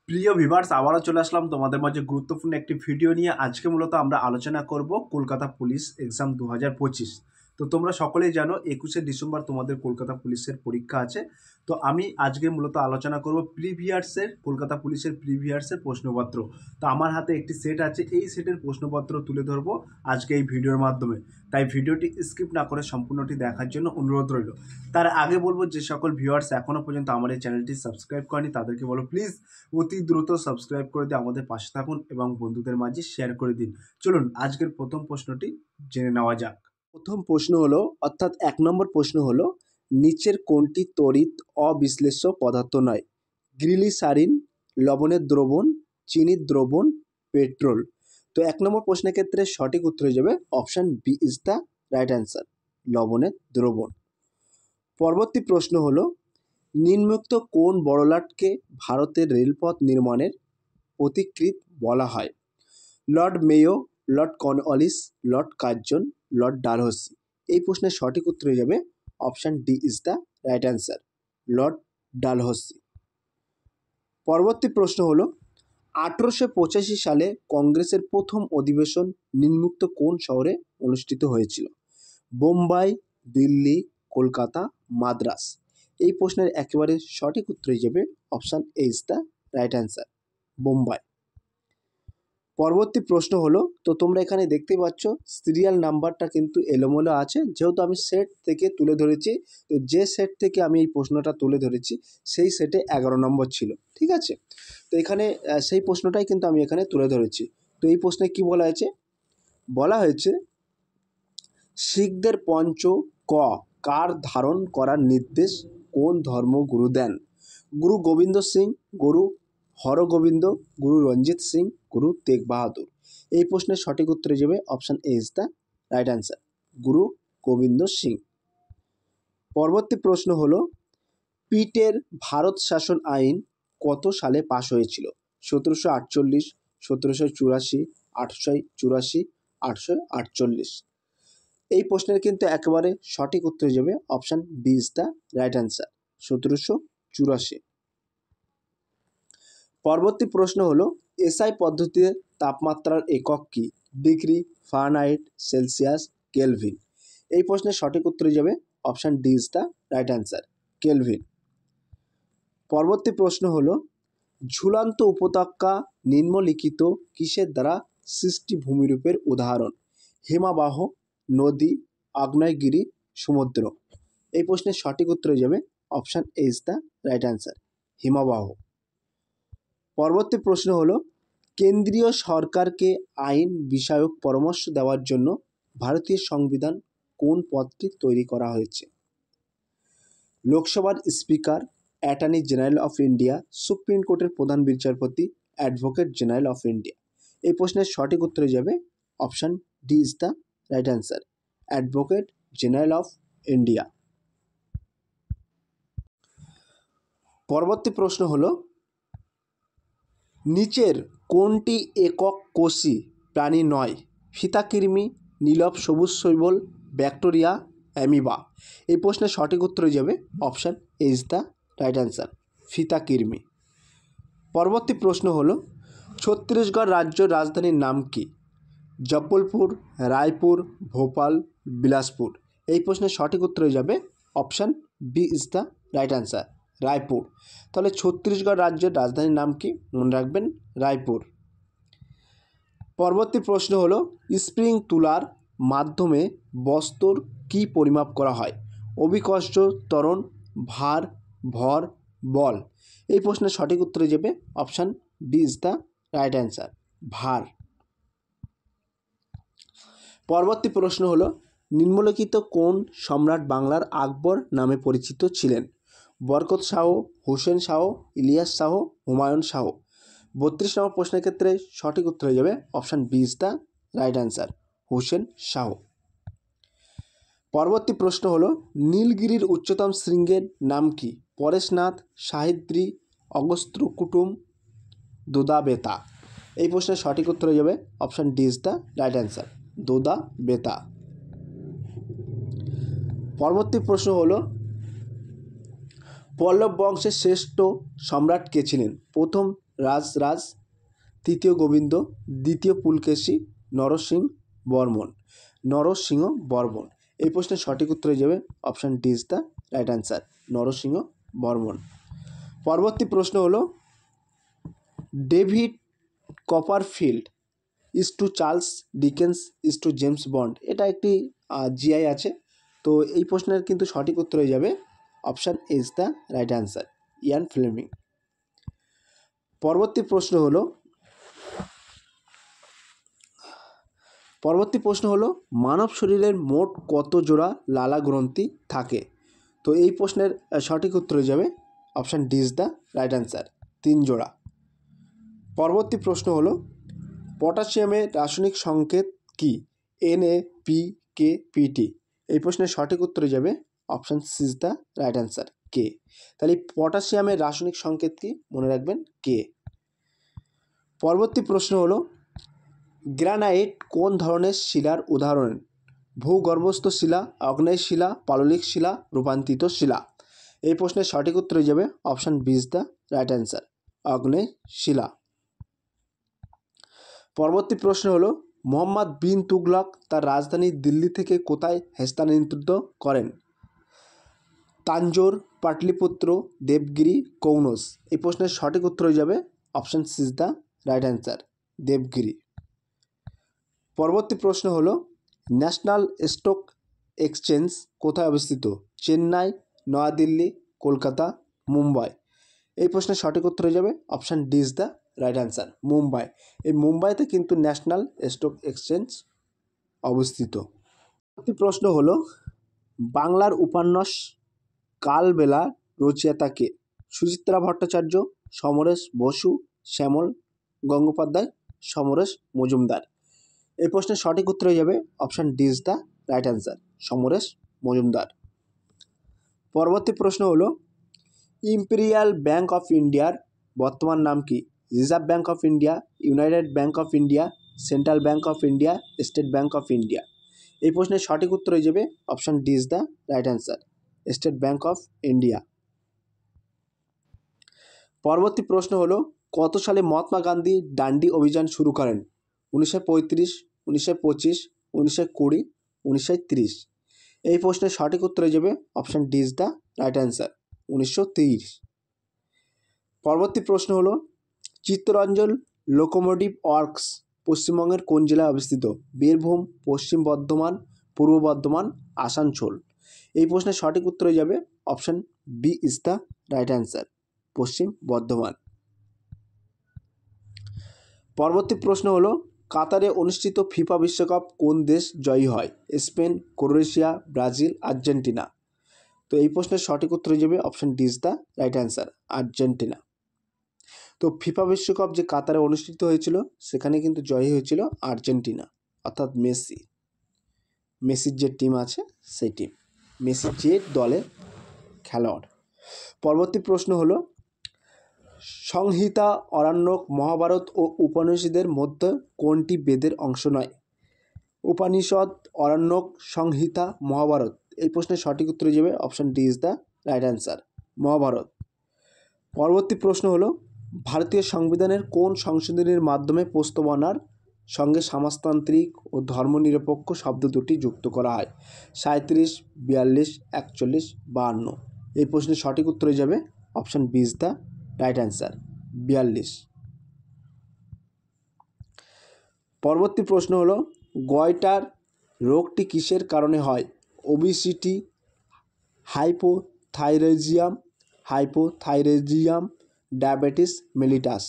প্রিয় ভিউয়ার্স, আবারও চলে আসলাম তোমাদের মাঝে গুরুত্বপূর্ণ একটি ভিডিও নিয়ে। আজকে মূলত আমরা আলোচনা করব কলকাতা পুলিশ এক্সাম 2025। তো তোমরা সকলেই জানো 21শে ডিসেম্বর তোমাদের কলকাতা পুলিশের পরীক্ষা আছে। তো আমি আজকে মূলত আলোচনা করব প্রিভিয়ার্সের কলকাতা পুলিশের প্রিভিয়ার্সের প্রশ্নপত্র। তো আমার হাতে একটি সেট আছে, এই সেটের প্রশ্নপত্র তুলে ধরবো আজকে এই ভিডিওর মাধ্যমে। তাই ভিডিওটি স্কিপ না করে সম্পূর্ণটি দেখার জন্য অনুরোধ রইল। তার আগে বলবো, যে সকল ভিউয়ার্স এখনও পর্যন্ত আমার এই চ্যানেলটি সাবস্ক্রাইব করেনি তাদেরকে বলো প্লিজ অতি দ্রুত সাবস্ক্রাইব করে দিয়ে আমাদের পাশে থাকুন এবং বন্ধুদের মাঝে শেয়ার করে দিন। চলুন আজকের প্রথম প্রশ্নটি জেনে নেওয়া যাক। প্রথম প্রশ্ন হলো, অর্থাৎ 1 নম্বর প্রশ্ন হলো, নিচের কোনটি তড়িৎ অবিশ্লেষ্য পদার্থ নয়? গ্লিসারিন, লবণের দ্রবণ, চিনির দ্রবণ, পেট্রোল। তো 1 নম্বর প্রশ্নের ক্ষেত্রে সঠিক উত্তর হয়ে যাবে option B is the right answer, লবণের দ্রবণ। পরবর্তী প্রশ্ন হলো, নিম্নোক্ত কোন বড়লাটকে ভারতের রেলপথ নির্মাণের পথিকৃৎ বলা হয়? Lord Mayo, Lord Cornwallis, Lord Curzon, Lord Dalhousie. এই প্রশ্নের সঠিক উত্তর হয়ে যাবে option D is the right answer, Lord Dalhousie. পরবর্তী প্রশ্ন হলো, 1885 সালে কংগ্রেসের প্রথম অধিবেশন নিম্নোক্ত কোন শহরে অনুষ্ঠিত হয়েছিল? বোম্বাই, দিল্লি, কলকাতা, মাদ্রাস। এই প্রশ্নের একেবারে সঠিক উত্তর হয়ে যাবে option A is the right answer, Bombay. পরবর্তী প্রশ্ন হলো, তো তোমরা এখানে দেখতেই পাচ্ছ সিরিয়াল নাম্বারটা কিন্তু এলোমেলো আছে, যেহেতু আমি সেট থেকে তুলে ধরেছি। তো যে সেট থেকে আমি এই প্রশ্নটা তুলে ধরেছি সেই সেটে 11 নম্বর ছিল, ঠিক আছে? তো এখানে সেই প্রশ্নটাই কিন্তু আমি এখানে তুলে ধরেছি। তো এই প্রশ্নে কি বলা হয়েছে শিখদের পঞ্চ ক কার ধারণ করার নির্দেশ কোন ধর্মগুরু দেন? গুরু গোবিন্দ সিং, গুরু হরগোবিন্দ, গুরু রঞ্জিত সিং, গুরু তেগ বাহাদুর। এই প্রশ্নের সঠিক উত্তর হয়ে যাবে option A is the right answer, Guru Gobind Singh. পরবর্তী প্রশ্ন হলো, পিটের ভারত শাসন আইন কত সালে পাশ হয়েছিল? 1748, 1784, 1884, 1848। এই প্রশ্নের কিন্তু একেবারে সঠিক উত্তর যাবে option B is the right answer, 1784। পরবর্তী প্রশ্ন হলো, এসআই পদ্ধতিতে তাপমাত্রার একক কি? Degree, Fahrenheit, Celsius, kelvin. এই প্রশ্নের সঠিক উত্তর যাবে option D is the right answer, kelvin. পরবর্তী প্রশ্ন হলো, ঝুলন্ত উপত্যকা নিম্নলিখিত কিসের দ্বারা সৃষ্টি ভূমিরূপের উদাহরণ? হিমবাহ, নদী, আগ্নেয়গিরি, সমুদ্র। এই প্রশ্নের সঠিক উত্তর হয়ে যাবে option A is the right answer, হিমবাহ। পরবর্তী প্রশ্ন হলো, কেন্দ্রীয় সরকারকে আইন বিষয়ক পরামর্শ দেওয়ার জন্য ভারতীয় সংবিধান কোন পদটি তৈরি করা হয়েছে? লোকসভার speaker, attorney general of India, supreme কোর্টের প্রধান বিচারপতি, অ্যাডভোকেট জেনারেল অফ ইন্ডিয়া। এই প্রশ্নের সঠিক উত্তর হয়ে যাবে option D is the right answer, advocate general of India. পরবর্তী প্রশ্ন হলো, নিচের কোনটি একক কোষী প্রাণী নয়? ফিতাকৃমি, নীলব সবুজ শৈবাল, ব্যাকটেরিয়া, অ্যামিবা। এই প্রশ্নের সঠিক উত্তর হয়ে যাবে option A is the right answer, ফিতাকৃমি। পরবর্তী প্রশ্ন হলো, ছত্তিশগড় রাজ্যের রাজধানীর নাম কি? জব্বলপুর, রায়পুর, ভোপাল, বিলাসপুর। এই প্রশ্নের সঠিক উত্তর হয়ে যাবে option B is the right answer, Raipur. তাহলে ছত্তিশগড় রাজ্যের রাজধানীর নাম কি? মনে রাখবেন রায়পুর। পরবর্তী প্রশ্ন হলো, স্প্রিং তুলার মাধ্যমে বস্তুর কি পরিমাপ করা হয়? অভিকর্ষ, ত্বরণ, ভার, ভর, বল। এই প্রশ্নের সঠিক উত্তর হয়ে যাবে option B is the right answer, ভার। পরবর্তী প্রশ্ন হলো, নিম্নলিখিত কোন সম্রাট বাংলার আকবর নামে পরিচিত ছিলেন? বরকত শাহ, হুসেন শাহ, ইলিয়াস শাহ, হুমায়ুন শাহ। 32 নম্বর প্রশ্নের ক্ষেত্রে সঠিক উত্তর হয়ে যাবে option B is the right answer, Husain Shah. পরবর্তী প্রশ্ন হলো, নীলগিরির উচ্চতম শৃঙ্গের নাম কি? পরেশনাথ, সাহিদ্রি, অগস্ত্যকুটুম, দোদা বেতা। এই প্রশ্নের সঠিক উত্তর হয়ে যাবে option D is the right answer, দোদা বেতা। পরবর্তী প্রশ্ন হলো, পল্লব বংশের শ্রেষ্ঠ সম্রাট কে ছিলেন? প্রথম রাজরাজ, তৃতীয় গোবিন্দ, দ্বিতীয় পুলকেশী, নরসিংহ বর্মন। এই প্রশ্নের সঠিক উত্তর হয়ে যাবে option D is the right answer, Narasimha Varman. পরবর্তী প্রশ্ন হলো David Copperfield is to Charles Dickens is to James Bond, এটা একটি জিআই আছে। তো এই প্রশ্নের কিন্তু সঠিক উত্তর হয়ে যাবে option A is the right answer, Ian Fleming. পরবর্তী প্রশ্ন হলো মানব শরীরের মোট কত জোড়া লালা গ্রন্থি থাকে? তো এই প্রশ্নের সঠিক উত্তর হয়ে যাবে option D is the right answer, 3 জোড়া। পরবর্তী প্রশ্ন হলো পটাশিয়ামের রাসায়নিক সংকেত কি? NaPKPT। এই প্রশ্নের সঠিক উত্তর হয়ে যাবে option C is the right answer, K. তাহলে পটাশিয়ামের রাসায়নিক সংকেত কি? মনে রাখবেন কে। পরবর্তী প্রশ্ন হলো গ্রানাইট কোন ধরনের শিলার উদাহরণ? ভূগর্ভস্থ শিলা, আগ্নেয় শিলা, পাললিক শিলা, রূপান্তরিত শিলা। এই প্রশ্নের সঠিক উত্তর হয়ে যাবে option B is the right answer, আগ্নেয় শিলা। পরবর্তী প্রশ্ন হলো মোহাম্মদ বিন তুগলক তার রাজধানী দিল্লি থেকে কোথায় স্থানান্তরিত করেন? তাঞ্জোর, পাটলিপুত্র, দেবগিরি, কনৌজ। এই প্রশ্নের সঠিক উত্তর হয়ে যাবে option C is the right answer, Devagiri. পরবর্তী প্রশ্ন হলো ন্যাশনাল স্টক এক্সচেঞ্জ কোথায় অবস্থিত? চেন্নাই, নয়াদিল্লি, কলকাতা, মুম্বাই। এই প্রশ্নের সঠিক উত্তর হয়ে যাবে option D is the right answer, Mumbai. এই মুম্বাইতে কিন্তু ন্যাশনাল স্টক এক্সচেঞ্জ অবস্থিত। পরবর্তী প্রশ্ন হলো বাংলার উপন্যাস কালবেলা রচয়িতা কে? সুচিত্রা ভট্টাচার্য, সমরেশ বসু, শ্যামল গঙ্গোপাধ্যায়, সমরেশ মজুমদার। এই প্রশ্নের সঠিক উত্তর হয়ে যাবে option D is the right answer, Samaresh Majumdar. পরবর্তী প্রশ্ন হলো ইম্পেরিয়াল ব্যাঙ্ক অফ ইন্ডিয়ার বর্তমান নাম কি? Reserve bank of India, United bank of India, central bank of India, state bank of India. এই প্রশ্নের সঠিক উত্তর হয়ে যাবে option D is the right answer, state bank of India. পরবর্তী প্রশ্ন হলো কত সালে মহাত্মা গান্ধী ডান্ডি অভিযান শুরু করেন? 1935, 1925, 1920, 1930। এই প্রশ্নের সঠিক উত্তর হয়ে যাবে option D is the right answer, 1930। পরবর্তী প্রশ্ন হলো চিত্তরঞ্জন লোকোমোটিভ ওয়ার্কস পশ্চিমবঙ্গের কোন জেলায় অবস্থিত? বীরভূম, পশ্চিম বর্ধমান, পূর্ব বর্ধমান, আসানসোল। এই প্রশ্নের সঠিক উত্তর হয়ে যাবে option B is the right answer, Paschim Bardhaman. পরবর্তী প্রশ্ন হলো কাতারে অনুষ্ঠিত ফিফা বিশ্বকাপ কোন দেশ জয়ী হয়? Spain, Croatia, Brazil, Argentina. তো এই প্রশ্নের সঠিক উত্তর হয়ে যাবে option D is the right answer, Argentina. তো ফিফা বিশ্বকাপ যে কাতারে অনুষ্ঠিত হয়েছিল সেখানে কিন্তু জয়ী হয়েছিল আর্জেন্টিনা, অর্থাৎ মেসির যে টিম আছে সেই টিম, মেসির যে দলে খেলোয়াড়। পরবর্তী প্রশ্ন হলো সংহিতা, অরণ্যক, মহাভারত ও উপনিষদের মধ্যে কোনটি বেদের অংশ নয়? উপনিষদ, অরণ্যক, সংহিতা, মহাভারত। এই প্রশ্নের সঠিক উত্তর হয়ে যাবে option D is the right answer, Mahabharata. পরবর্তী প্রশ্ন হলো ভারতীয় সংবিধানের কোন সংশোধনীর মাধ্যমে প্রস্তাবনার সঙ্গে সমাজতান্ত্রিক ও ধর্মনিরপেক্ষ শব্দ দুটি যুক্ত করা হয়? 37, 42, 41, 52। এই প্রশ্নের সঠিক উত্তর হয়ে যাবে option B is the right answer, 42। পরবর্তী প্রশ্ন হলো গয়টার রোগটি কিসের কারণে হয়? Obesity, hypothyroidism, diabetes mellitus.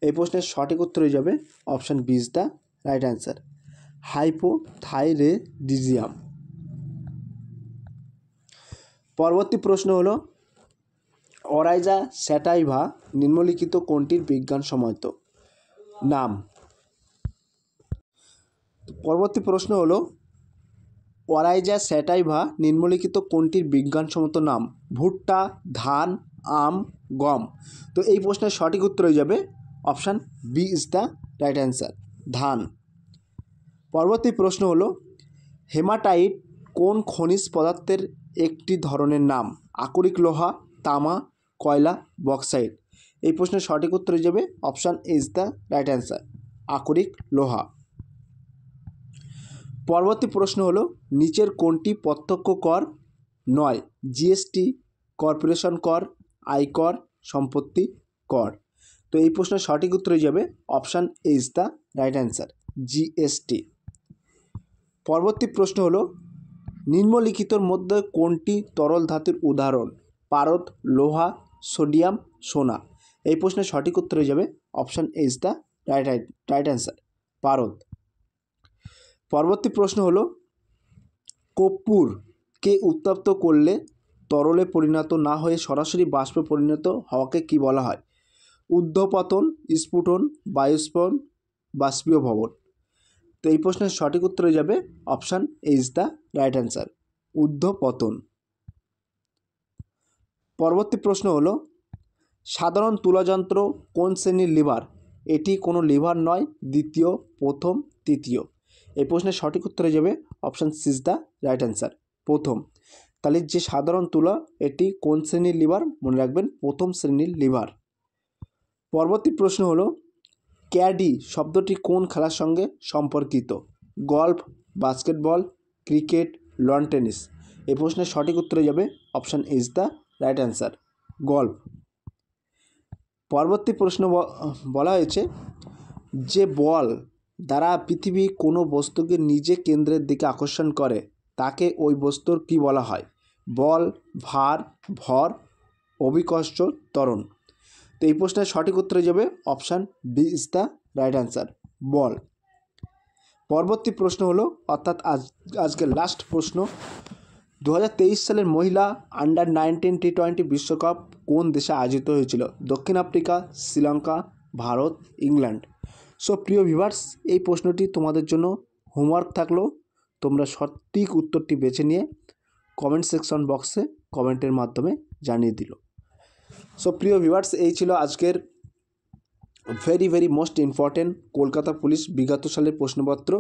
এই প্রশ্নের সঠিক উত্তর হয়ে যাবে option B is the right answer, hypothyroidism. পরবর্তী প্রশ্ন হলো অরাইজা স্যাটাইভা নিম্নলিখিত কোনটির বিজ্ঞানসম্মত নাম? পরবর্তী প্রশ্ন হলো অরাইজা স্যাটাইভা নিম্নলিখিত কোনটির বিজ্ঞানসম্মত নাম? ভুট্টা, ধান, আম, গম। তো এই প্রশ্নের সঠিক উত্তর হয়ে যাবে option B is the right answer, ধান। পরবর্তী প্রশ্ন হলো হেমাটাইট কোন খনিজ পদার্থের একটি ধরনের নাম? আকরিক লোহা, তামা, কয়লা, বক্সাইট। এই প্রশ্নের সঠিক উত্তর হয়ে যাবে option is the right answer, আকরিক লোহা। পরবর্তী প্রশ্ন হলো নিচের কোনটি প্রত্যক্ষ কর নয়? জিএসটি, কর্পোরেশন কর, আয়কর, সম্পত্তি কর। তো এই প্রশ্নের সঠিক উত্তর হয়ে যাবে option is the right answer, GST. পরবর্তী প্রশ্ন হলো নিম্নলিখিতর মধ্যে কোনটি তরল ধাতুর উদাহরণ? পারদ, লোহা, সোডিয়াম, সোনা। এই প্রশ্নের সঠিক উত্তর হয়ে যাবে option is the right answer, পারদ। পরবর্তী প্রশ্ন হলো কর্পূরকে উত্তপ্ত করলে তরলে পরিণত না হয়ে সরাসরি বাষ্পে পরিণত হওয়াকে কি বলা হয়? ঊর্ধ্বপতন, স্ফুটন, বায়ুস্ফোরণ, বাষ্পীয়ভবন। তো এই প্রশ্নের সঠিক উত্তর হয়ে যাবে option is the right answer, ঊর্ধ্বপতন। পরবর্তী প্রশ্ন হলো সাধারণ তুলাযন্ত্র কোন শ্রেণীর লিভার? এটি কোনো লিভার নয়, দ্বিতীয়, প্রথম, তৃতীয়। এই প্রশ্নের সঠিক উত্তর হয়ে যাবে option C is the right answer, প্রথম। তাহলে যে সাধারণ তুলা এটি কোন শ্রেণীর লিভার? মনে রাখবেন প্রথম শ্রেণীর লিভার। পরবর্তী প্রশ্ন হলো ক্যাডি শব্দটি কোন খেলার সঙ্গে সম্পর্কিত? Golf, basketball, cricket, loan tennis. এই প্রশ্নের সঠিক উত্তর হয়ে যাবে option is the right answer, golf. পরবর্তী প্রশ্ন বলা হয়েছে যে বল দ্বারা পৃথিবী কোনো বস্তুকে নিজে কেন্দ্রের দিকে আকর্ষণ করে তাকে ওই বস্তুর কি বলা হয়? বল, ভার, ভর, অভিকর্ষ, ত্বরণ। তো এই প্রশ্নের সঠিক উত্তর হয়ে যাবে option B is the right answer, বল। পরবর্তী প্রশ্ন হলো অর্থাৎ আজকের লাস্ট প্রশ্ন 2023 সালের মহিলা আন্ডার-19 টি20 বিশ্বকাপ কোন দেশে আয়োজিত হয়েছিল? দক্ষিণ Africa, Sri Lanka, Bharat, England. So প্রিয় ভিউয়ার্স, এই প্রশ্নটি তোমাদের জন্য হোমওয়ার্ক থাকলো, তোমরা সঠিক উত্তরটি বেছে নিয়ে কমেন্ট সেকশন বক্সে কমেন্টের মাধ্যমে জানিয়ে দিল। সো প্রিয় ভিউয়ার্স, এই ছিল আজকের very most important Kolkata police বিগত সালের প্রশ্নপত্র।